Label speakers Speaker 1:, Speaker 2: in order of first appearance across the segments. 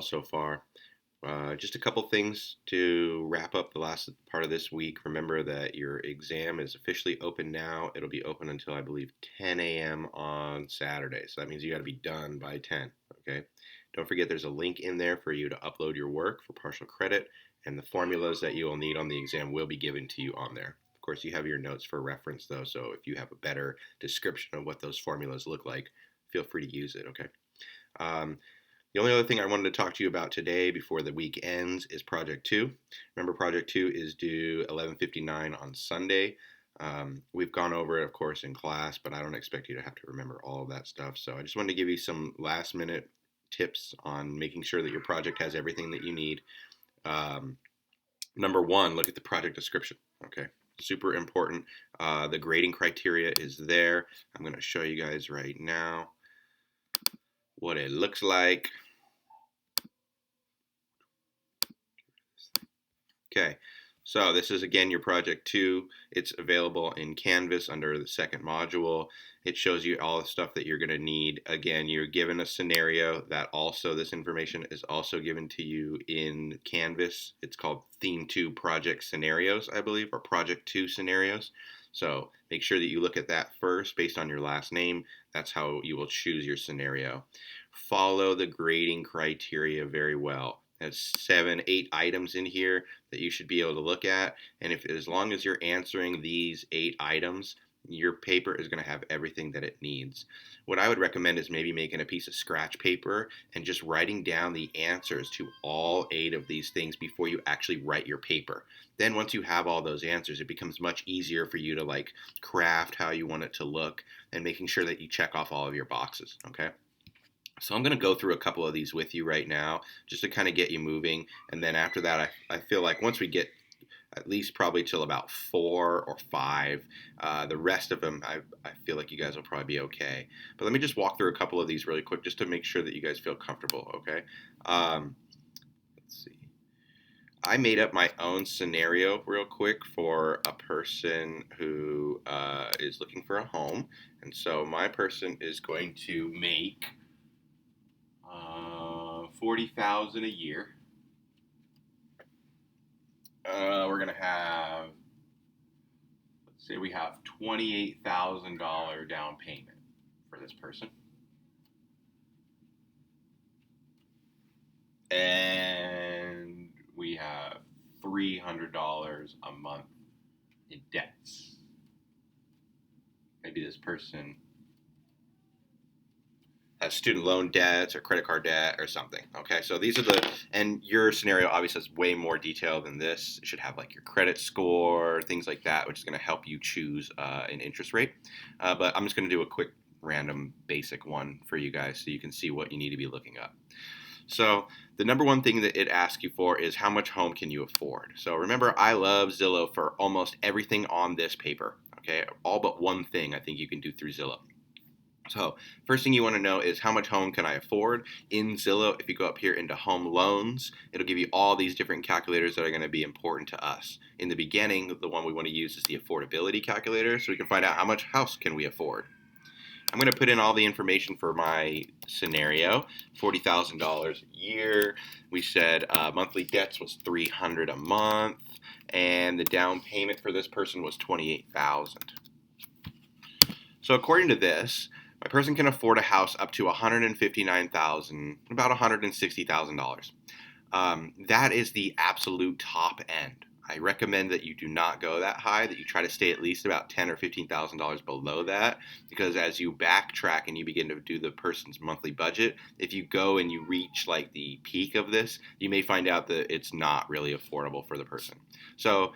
Speaker 1: so far. Just a couple things to wrap up the last part of this week. Remember that your exam is officially open now. It'll be open until I believe 10 a.m. on Saturday. So that means you got to be done by 10. Okay. Don't forget there's a link in there for you to upload your work for partial credit, and the formulas that you will need on the exam will be given to you on there. Of course, you have your notes for reference though, so if you have a better description of what those formulas look like, feel free to use it. Okay. Um, the only other thing I wanted to talk to you about today before the week ends is Project 2. Remember, Project 2 is due 11:59 on Sunday. We've gone over it, of course, in class, but I don't expect you to have to remember all of that stuff. So I just wanted to give you some last minute tips on making sure that your project has everything that you need. Um, Number one, look at the project description. Okay, super important. The grading criteria is there. I'm going to show you guys right now what it looks like. Okay, so this is again your project 2. It's available in Canvas under the second module. It shows you all the stuff that you're going to need. Again, you're given a scenario that also this information is also given to you in Canvas. It's called Theme 2 Project Scenarios, I believe, or Project 2 Scenarios. So make sure that you look at that first based on your last name. That's how you will choose your scenario. Follow the grading criteria very well. There's 7, 8 items in here that you should be able to look at. And if as long as you're answering these 8 items, your paper is going to have everything that it needs. What I would recommend is maybe making a piece of scratch paper and just writing down the answers to all 8 of these things before you actually write your paper. Then once you have all those answers, it becomes much easier for you to like craft how you want it to look and making sure that you check off all of your boxes, okay? So I'm going to go through a couple of these with you right now just to kind of get you moving. And then after that, I feel like once we get at least probably till about 4 or 5, the rest of them, I feel like you guys will probably be okay. But let me just walk through a couple of these really quick just to make sure that you guys feel comfortable, okay? Let's see. I made up my own scenario real quick for a person who is looking for a home. And so my person is going to make 40,000 a year. We're gonna have, let's say we have $28,000 down payment for this person, and we have $300 a month in debts. Maybe this person has student loan debts or credit card debt or something. Okay, so these are and your scenario obviously has way more detail than this. It should have like your credit score, things like that, which is going to help you choose an interest rate. But I'm just going to do a quick random basic one for you guys so you can see what you need to be looking up. So the number one thing that it asks you for is how much home can you afford? So remember, I love Zillow for almost everything on this paper. Okay, all but one thing I think you can do through Zillow. So first thing you want to know is how much home can I afford? In Zillow, if you go up here into home loans, it'll give you all these different calculators that are going to be important to us. In the beginning, the one we want to use is the affordability calculator, so we can find out how much house can we afford. I'm going to put in all the information for my scenario. $40,000 a year. We said monthly debts was $300 a month, and the down payment for this person was $28,000. So according to this, my person can afford a house up to $159,000, about $160,000. That is the absolute top end. I recommend that you do not go that high, that you try to stay at least about $10,000 or $15,000 below that, because as you backtrack and you begin to do the person's monthly budget, if you go and you reach like the peak of this, you may find out that it's not really affordable for the person. So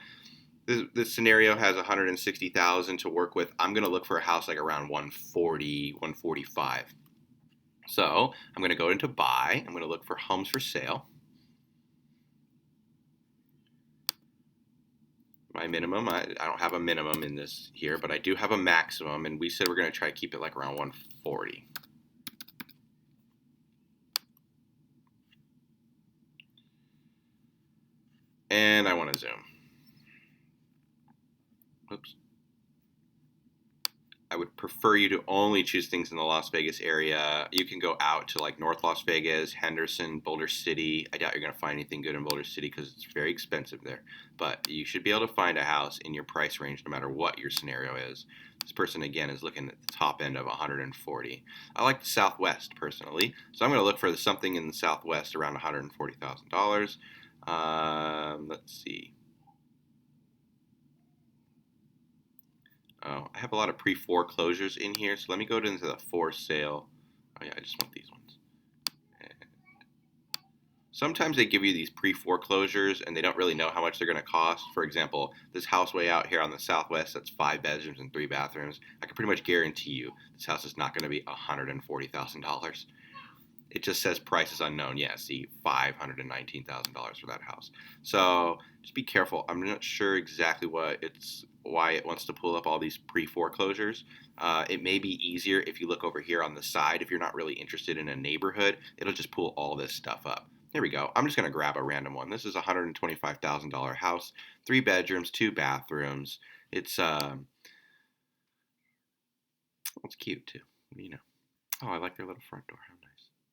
Speaker 1: this scenario has 160,000 to work with. I'm going to look for a house like around 140, 145. So I'm going to go into buy. I'm going to look for homes for sale. My minimum, I don't have a minimum in this here, but I do have a maximum, and we said we're going to try to keep it like around 140. And I want to zoom. Oops. I would prefer you to only choose things in the Las Vegas area. You can go out to like North Las Vegas, Henderson, Boulder City. I doubt you're going to find anything good in Boulder City because it's very expensive there. But you should be able to find a house in your price range no matter what your scenario is. This person, again, is looking at the top end of 140. I like the Southwest, personally. So I'm going to look for something in the Southwest around $140,000. Let's see. Oh, I have a lot of pre-foreclosures in here, so let me go into the for sale. Oh yeah, I just want these ones. And sometimes they give you these pre-foreclosures and they don't really know how much they're going to cost. For example, this house way out here on the Southwest, that's 5 bedrooms and 3 bathrooms. I can pretty much guarantee you this house is not going to be $140,000. It just says price is unknown. Yeah, see, $519,000 for that house. So just be careful. I'm not sure exactly why it wants to pull up all these pre-foreclosures. It may be easier if you look over here on the side. If you're not really interested in a neighborhood, it'll just pull all this stuff up. Here we go. I'm just going to grab a random one. This is a $125,000 house, 3 bedrooms, 2 bathrooms. It's cute too. You know. Oh, I like their little front door. How nice.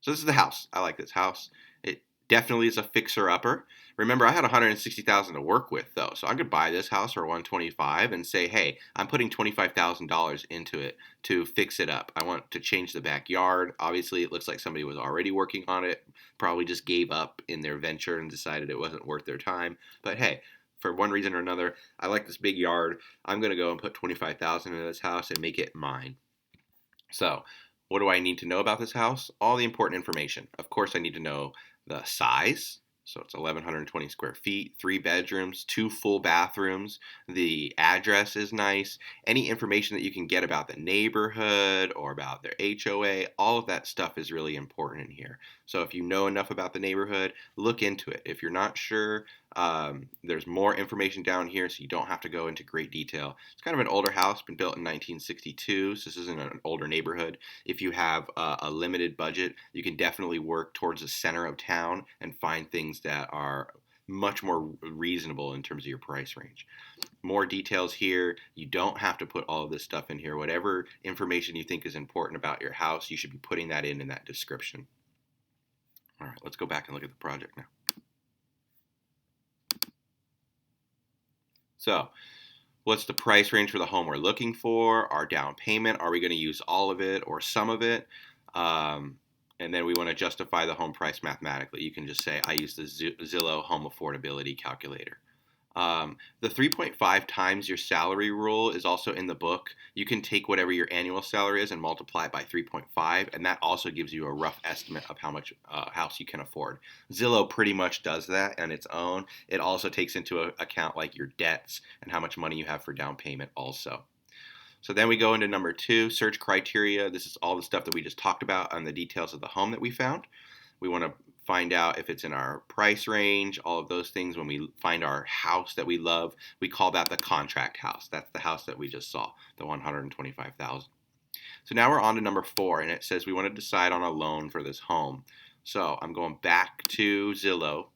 Speaker 1: So this is the house. I like this house. It definitely is a fixer-upper. Remember, I had $160,000 to work with, though, so I could buy this house for $125,000 and say, hey, I'm putting $25,000 into it to fix it up. I want to change the backyard. Obviously, it looks like somebody was already working on it, probably just gave up in their venture and decided it wasn't worth their time. But hey, for one reason or another, I like this big yard. I'm going to go and put $25,000 into this house and make it mine. So what do I need to know about this house? All the important information. Of course, I need to know the size. So it's 1,120 square feet, 3 bedrooms, 2 full bathrooms. The address is nice. Any information that you can get about the neighborhood or about their HOA, all of that stuff is really important in here. So if you know enough about the neighborhood, look into it. If you're not sure, there's more information down here, so you don't have to go into great detail. It's kind of an older house, been built in 1962, so this isn't an older neighborhood. If you have a limited budget, you can definitely work towards the center of town and find things that are much more reasonable in terms of your price range. More details here. You don't have to put all of this stuff in here. Whatever information you think is important about your house, you should be putting that in that description. All right, let's go back and look at the project now. So, what's the price range for the home we're looking for? Our down payment, are we going to use all of it or some of it? And then we want to justify the home price mathematically. You can just say, I use the Zillow home affordability calculator. The 3.5 times your salary rule is also in the book. You can take whatever your annual salary is and multiply it by 3.5, and that also gives you a rough estimate of how much house you can afford. Zillow pretty much does that on its own. It also takes into account like your debts and how much money you have for down payment also. So then we go into number 2, search criteria. This is all the stuff that we just talked about on the details of the home that we found. We want to find out if it's in our price range, all of those things. When we find our house that we love, we call that the contract house. That's the house that we just saw, the $125,000. So now we're on to number 4, and it says we want to decide on a loan for this home. So I'm going back to Zillow.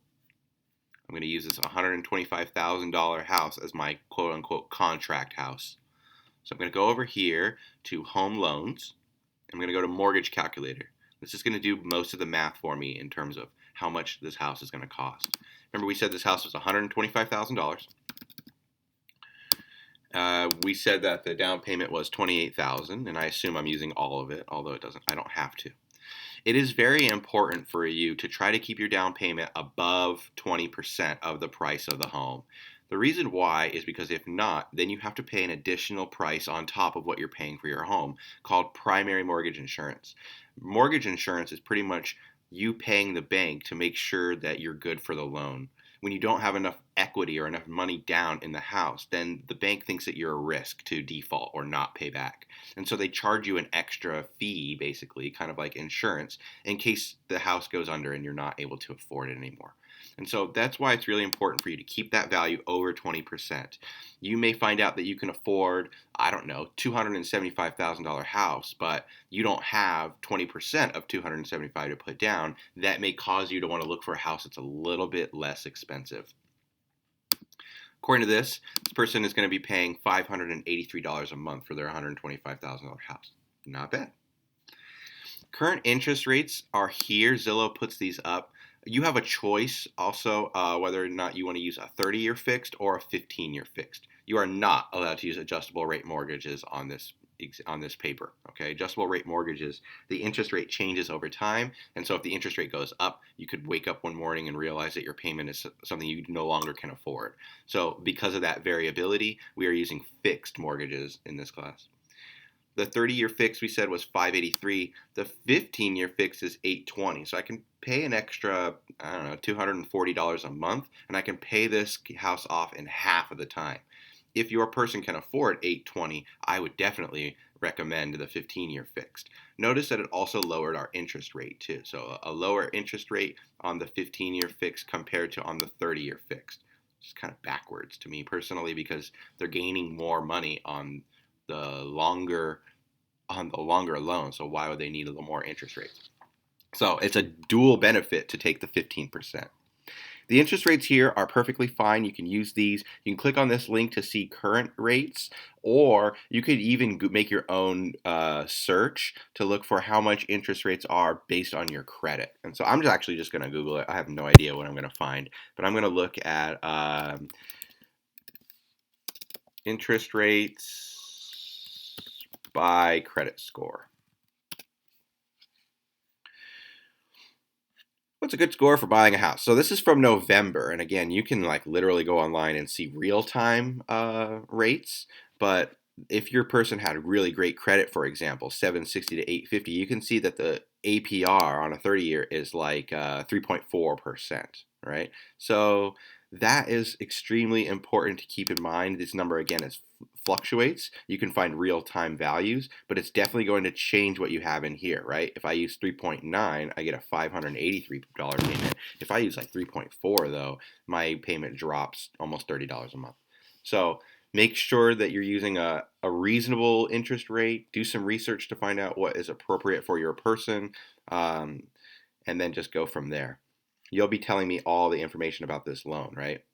Speaker 1: I'm going to use this $125,000 house as my quote-unquote contract house. So I'm going to go over here to home loans. I'm going to go to mortgage calculator. This is going to do most of the math for me in terms of how much this house is going to cost. Remember, we said this house was $125,000. We said that the down payment was $28,000, and I assume I'm using all of it, although I don't have to. It is very important for you to try to keep your down payment above 20% of the price of the home. The reason why is because if not, then you have to pay an additional price on top of what you're paying for your home called primary mortgage insurance. Mortgage insurance is pretty much you paying the bank to make sure that you're good for the loan. When you don't have enough equity or enough money down in the house, then the bank thinks that you're a risk to default or not pay back. And so they charge you an extra fee, basically, kind of like insurance, in case the house goes under and you're not able to afford it anymore. And so that's why it's really important for you to keep that value over 20%. You may find out that you can afford, I don't know, $275,000 house, but you don't have 20% of $275,000 to put down. That may cause you to want to look for a house that's a little bit less expensive. According to this person is going to be paying $583 a month for their $125,000 house. Not bad. Current interest rates are here. Zillow puts these up. You have a choice also whether or not you want to use a 30-year fixed or a 15-year fixed. You are not allowed to use adjustable rate mortgages on this paper. Okay, adjustable rate mortgages, the interest rate changes over time, and so if the interest rate goes up, you could wake up one morning and realize that your payment is something you no longer can afford. So because of that variability, we are using fixed mortgages in this class. The 30-year fix we said was $583. The 15-year fix is $820. So I can pay an extra, I don't know, $240 a month, and I can pay this house off in half of the time. If your person can afford $820, I would definitely recommend the 15-year fixed. Notice that it also lowered our interest rate too. So a lower interest rate on the 15-year fixed compared to on the 30-year fixed. It's kind of backwards to me personally because they're gaining more money on the longer loan. So why would they need a little more interest rates? So it's a dual benefit to take the 15%. The interest rates here are perfectly fine. You can use these. You can click on this link to see current rates, or you could even make your own search to look for how much interest rates are based on your credit. And so I'm actually just going to Google it. I have no idea what I'm going to find, but I'm going to look at interest rates by credit score. What's a good score for buying a house? So this is from November, and again, you can like literally go online and see real-time rates. But if your person had really great credit, for example, 760 to 850, you can see that the APR on a 30-year is like 3.4%, right? So that is extremely important to keep in mind. This number again is fluctuates. You can find real-time values, but it's definitely going to change what you have in here, right? If I use 3.9, I get a $583 payment. If I use like 3.4 though, my payment drops almost $30 a month. So make sure that you're using a reasonable interest rate. Do some research to find out what is appropriate for your person, and then just go from there. You'll be telling me all the information about this loan, right?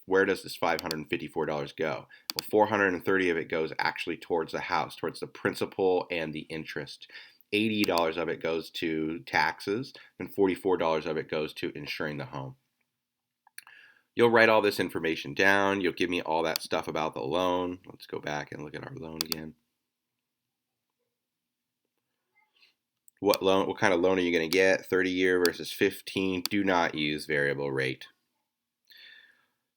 Speaker 1: Where does this $554 go? Well, $430 of it goes actually towards the house, towards the principal and the interest. $80 of it goes to taxes, and $44 of it goes to insuring the home. You'll write all this information down. You'll give me all that stuff about the loan. Let's go back and look at our loan again. What kind of loan are you going to get? 30-year versus 15. Do not use variable rate.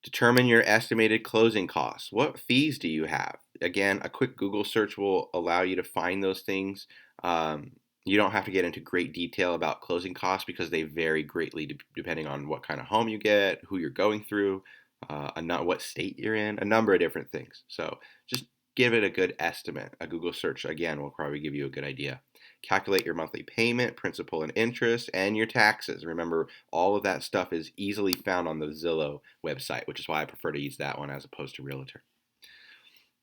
Speaker 1: Determine your estimated closing costs. What fees do you have? Again, a quick Google search will allow you to find those things. You don't have to get into great detail about closing costs because they vary greatly depending on what kind of home you get, who you're going through, what state you're in, a number of different things. So just give it a good estimate. A Google search, again, will probably give you a good idea. Calculate your monthly payment, principal and interest, and your taxes. Remember, all of that stuff is easily found on the Zillow website, which is why I prefer to use that one as opposed to Realtor.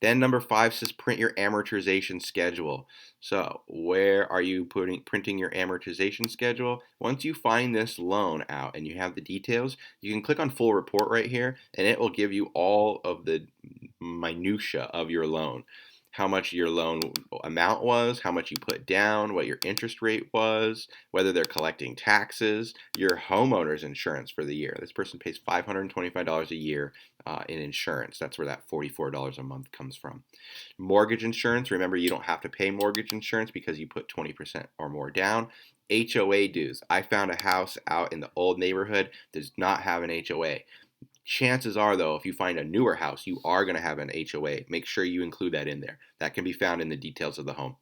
Speaker 1: Then number 5 says print your amortization schedule. So where are you printing your amortization schedule? Once you find this loan out and you have the details, you can click on full report right here, and it will give you all of the minutia of your loan. How much your loan amount was, how much you put down, what your interest rate was, whether they're collecting taxes, your homeowner's insurance for the year. This person pays $525 a year in insurance. That's where that $44 a month comes from. Mortgage insurance, remember you don't have to pay mortgage insurance because you put 20% or more down. HOA dues. I found a house out in the old neighborhood that does not have an HOA. Chances are, though, if you find a newer house, you are going to have an HOA. Make sure you include that in there. That can be found in the details of the home.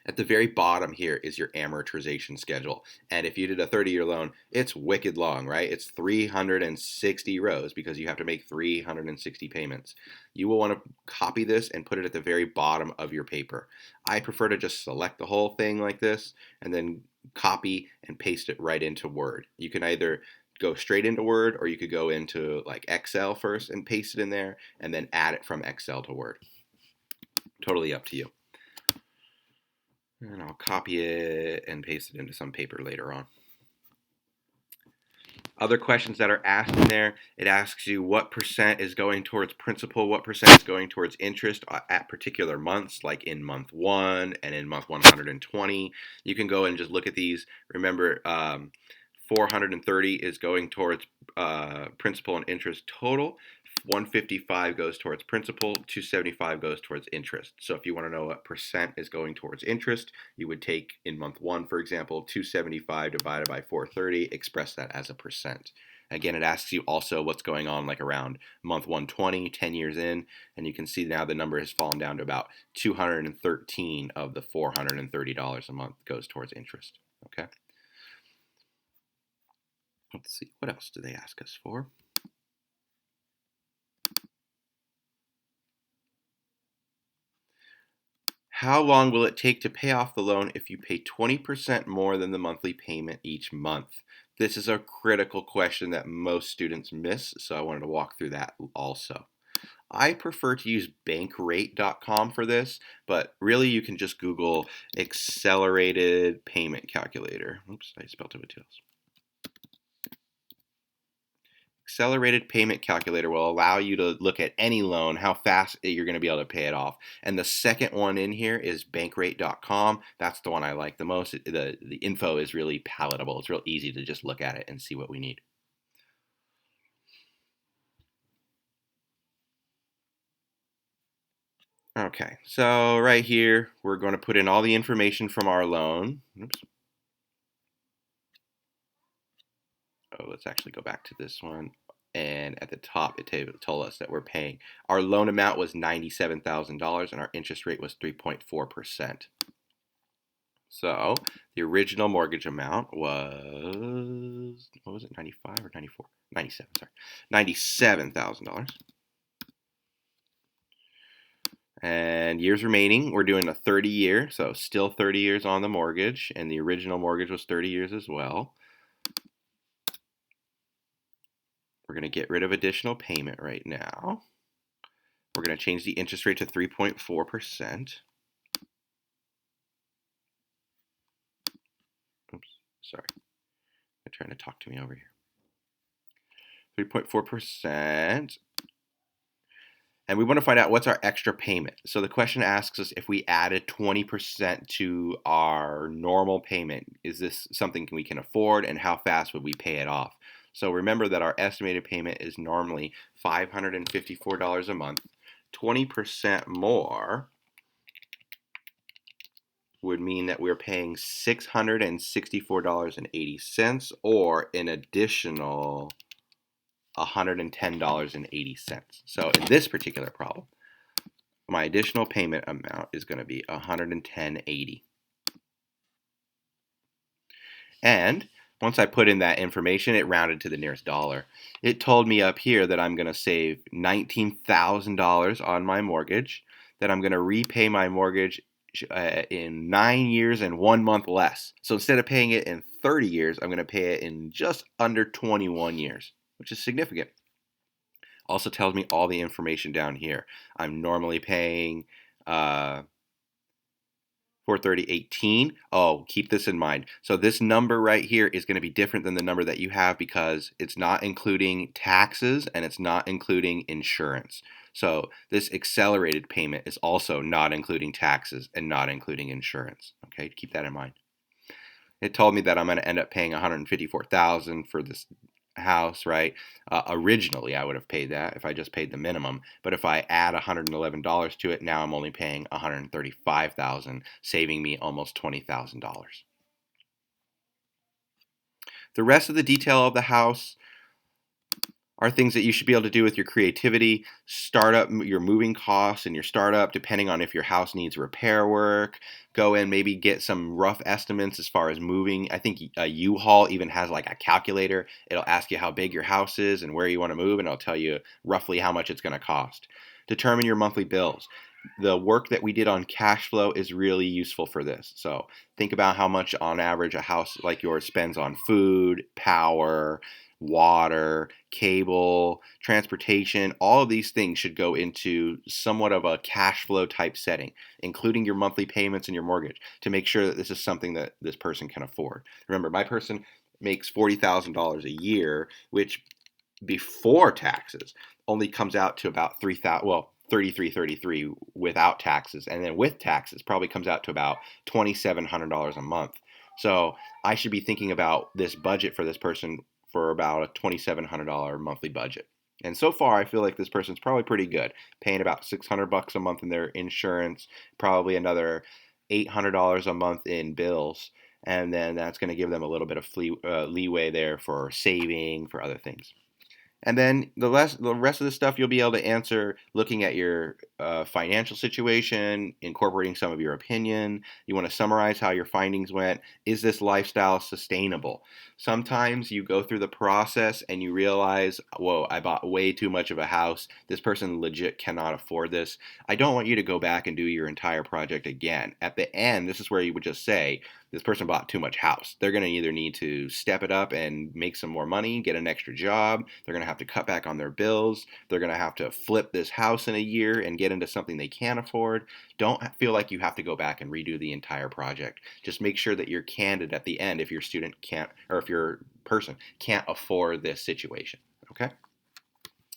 Speaker 1: At the very bottom here is your amortization schedule. And if you did a 30-year loan, it's wicked long, right? It's 360 rows because you have to make 360 payments. You will want to copy this and put it at the very bottom of your paper. I prefer to just select the whole thing like this and then copy and paste it right into Word. You can either go straight into Word, or you could go into like Excel first and paste it in there and then add it from Excel to Word. Totally up to you. And I'll copy it and paste it into some paper later on. Other questions that are asked in there, it asks you what percent is going towards principal, what percent is going towards interest at particular months, like in month 1 and in month 120. You can go and just look at these. Remember, 430 is going towards principal and interest total. 155 goes towards principal, 275 goes towards interest. So if you want to know what percent is going towards interest, you would take in month 1, for example, 275 divided by 430, express that as a percent. Again, it asks you also what's going on like around month 120, 10 years in, and you can see now the number has fallen down to about 213 of the $430 a month goes towards interest. Okay. Let's see, what else do they ask us for? How long will it take to pay off the loan if you pay 20% more than the monthly payment each month? This is a critical question that most students miss, so I wanted to walk through that also. I prefer to use bankrate.com for this, but really you can just Google accelerated payment calculator. Oops, I spelled it with two L's. Accelerated payment calculator will allow you to look at any loan, how fast you're going to be able to pay it off. And the second one in here is bankrate.com. That's the one I like the most. The info is really palatable. It's real easy to just look at it and see what we need. Okay, so right here, we're going to put in all the information from our loan. Oops. Oh, let's actually go back to this one. And at the top, it told us that we're paying. Our loan amount was $97,000 and our interest rate was 3.4%. So the original mortgage amount was, what was it, 95 or 94? 97, sorry. $97,000. And years remaining, we're doing a 30-year, so still 30 years on the mortgage, and the original mortgage was 30 years as well. We're going to get rid of additional payment right now. We're going to change the interest rate to 3.4%. Oops, sorry. They're trying to talk to me over here. 3.4%. And we want to find out what's our extra payment. So the question asks us if we added 20% to our normal payment, is this something we can afford and how fast would we pay it off? So remember that our estimated payment is normally $554 a month. 20% more would mean that we're paying $664.80 or an additional $110.80. So in this particular problem, my additional payment amount is going to be $110.80. And once I put in that information, it rounded to the nearest dollar. It told me up here that I'm going to save $19,000 on my mortgage, that I'm going to repay my mortgage in 9 years and 1 month less. So instead of paying it in 30 years, I'm going to pay it in just under 21 years, which is significant. Also tells me all the information down here. I'm normally paying $430.18. Oh, keep this in mind. So this number right here is going to be different than the number that you have because it's not including taxes and it's not including insurance. So this accelerated payment is also not including taxes and not including insurance. Okay, keep that in mind. It told me that I'm going to end up paying $154,000 for this house, right? Originally, I would have paid that if I just paid the minimum. But if I add $111 to it, now I'm only paying $135,000, saving me almost $20,000. The rest of the detail of the house are things that you should be able to do with your creativity. Start up your moving costs and your startup, depending on if your house needs repair work. Go in, maybe get some rough estimates as far as moving. I think a U-Haul even has like a calculator. It'll ask you how big your house is and where you want to move, and it'll tell you roughly how much it's going to cost. Determine your monthly bills. The work that we did on cash flow is really useful for this. So think about how much on average a house like yours spends on food, power, water, cable, transportation. All of these things should go into somewhat of a cash flow type setting, including your monthly payments and your mortgage, to make sure that this is something that this person can afford. Remember, my person, makes $40,000 a year, which before taxes only comes out to about 3,000, well, 33 without taxes, and then with taxes probably comes out to about $2,700 a month. So I should be thinking about this budget for this person for about a $2,700 monthly budget. And so far, I feel like this person's probably pretty good, paying about $600 a month in their insurance, probably another $800 a month in bills, and then that's going to give them a little bit of leeway there for saving for other things. And then the rest of the stuff you'll be able to answer looking at your financial situation, incorporating some of your opinion. You want to summarize how your findings went. Is this lifestyle sustainable? Sometimes you go through the process and you realize, whoa, I bought way too much of a house. This person legit cannot afford this. I don't want you to go back and do your entire project again. At the end, this is where you would just say, this person bought too much house. They're going to either need to step it up and make some more money, get an extra job. They're going to have to cut back on their bills. They're going to have to flip this house in a year and get into something they can't afford. Don't feel like you have to go back and redo the entire project. Just make sure that you're candid at the end if your student can't, or if your person can't afford this situation. Okay?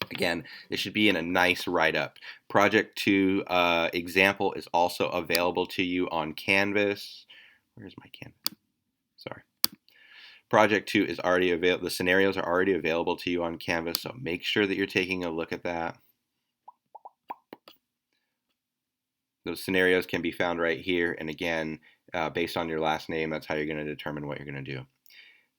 Speaker 1: Again, this should be in a nice write-up. Project 2 example is also available to you on Canvas. Where's my Canvas? Sorry. Project 2 is already available. The scenarios are already available to you on Canvas, so make sure that you're taking a look at that. Those scenarios can be found right here, and again, based on your last name, that's how you're going to determine what you're going to do.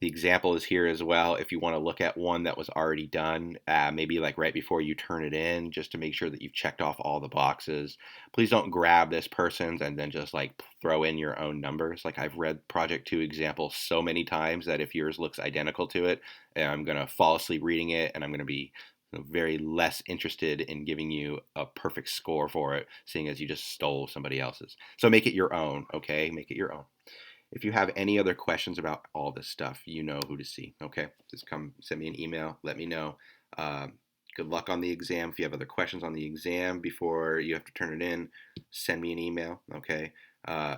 Speaker 1: The example is here as well if you want to look at one that was already done, maybe like right before you turn it in, just to make sure that you've checked off all the boxes. Please don't grab this person's and then just like throw in your own numbers. Like I've read Project 2 examples so many times that if yours looks identical to it, I'm going to fall asleep reading it and I'm going to be very less interested in giving you a perfect score for it, seeing as you just stole somebody else's. So make it your own, okay? Make it your own. If you have any other questions about all this stuff, you know who to see. Okay, just come send me an email. Let me know. Good luck on the exam. If you have other questions on the exam before you have to turn it in, send me an email. Okay.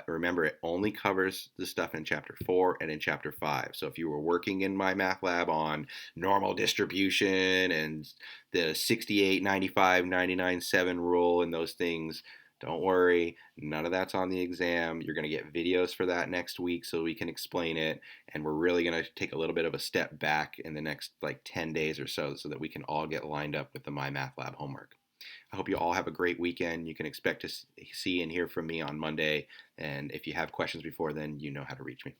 Speaker 1: Remember, it only covers the stuff in Chapter 4 and in Chapter 5. So if you were working in my math lab on normal distribution and the 68, 95, 99, 7 rule and those things, don't worry, none of that's on the exam. You're going to get videos for that next week so we can explain it. And we're really going to take a little bit of a step back in the next like 10 days or so that we can all get lined up with the My Math Lab homework. I hope you all have a great weekend. You can expect to see and hear from me on Monday. And if you have questions before then, you know how to reach me.